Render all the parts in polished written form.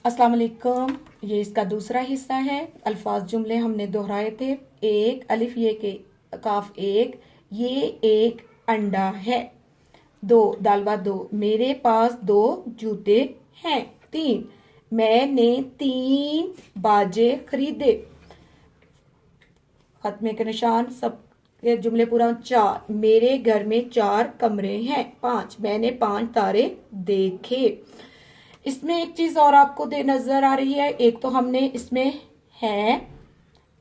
अस्सलाम वालेकुम। ये इसका दूसरा हिस्सा है। अल्फाज जुमले हमने दोहराए थे। एक, अलिफ ये के काफ एक, ये एक अंडा है। दो, दालवा दो, मेरे पास दो जूते हैं। तीन, मैंने तीन बाजे खरीदे। खत्मे के निशान सब ये जुमले पूरा। चार, मेरे घर में चार कमरे हैं। पांच, मैंने पांच तारे देखे। इसमें एक चीज और आपको दे नजर आ रही है। एक तो हमने इसमें है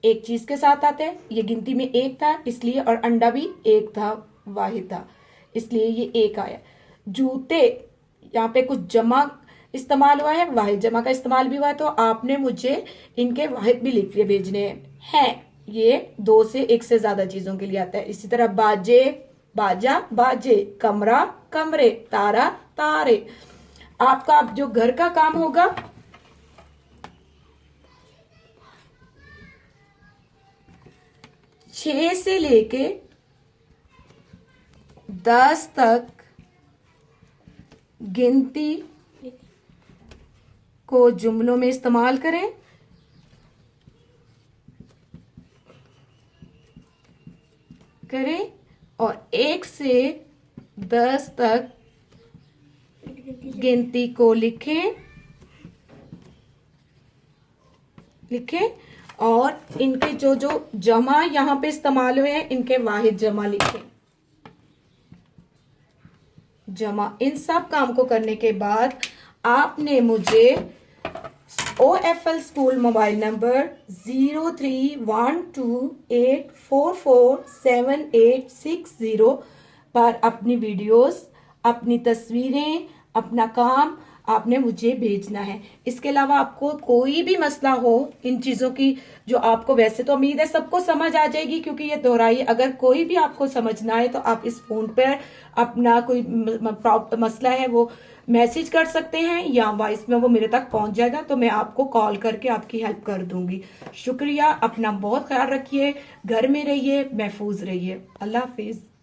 एक चीज के साथ आते हैं, ये गिनती में एक था इसलिए, और अंडा भी एक था, वाहिद था, इसलिए ये एक आया। जूते, यहाँ पे कुछ जमा इस्तेमाल हुआ है, वाहिद जमा का इस्तेमाल भी हुआ है, तो आपने मुझे इनके वाहिद भी लिख के भेजने हैं। ये दो से एक से ज्यादा चीजों के लिए आता है। इसी तरह बाजे, बाजा, बाजे, कमरा, कमरे, तारा, तारे। आपका अब जो घर का काम होगा, छह से लेके 10 तक गिनती को जुमलों में इस्तेमाल करें और 1 से 10 तक गिनती को लिखें और इनके जो जो जमा यहां पे इस्तेमाल हुए हैं, इनके वाहिद जमा लिखें। जमा, इन सब काम को करने के बाद आपने मुझे OFL स्कूल मोबाइल नंबर 0312844786 पर अपनी वीडियोस, अपनी तस्वीरें, अपना काम आपने मुझे भेजना है। इसके अलावा आपको कोई भी मसला हो इन चीजों की, जो आपको वैसे तो उम्मीद है सबको समझ आ जाएगी क्योंकि ये दोहराई, अगर कोई भी आपको समझना है तो आप इस फोन पर अपना कोई मसला है वो मैसेज कर सकते हैं या वॉइस में वो मेरे तक पहुंच जाएगा, तो मैं आपको कॉल करके आपकी हेल्प कर दूंगी। शुक्रिया। अपना बहुत ख्याल रखिए, घर में रहिए, महफूज रहिए। अल्लाह हाफिज।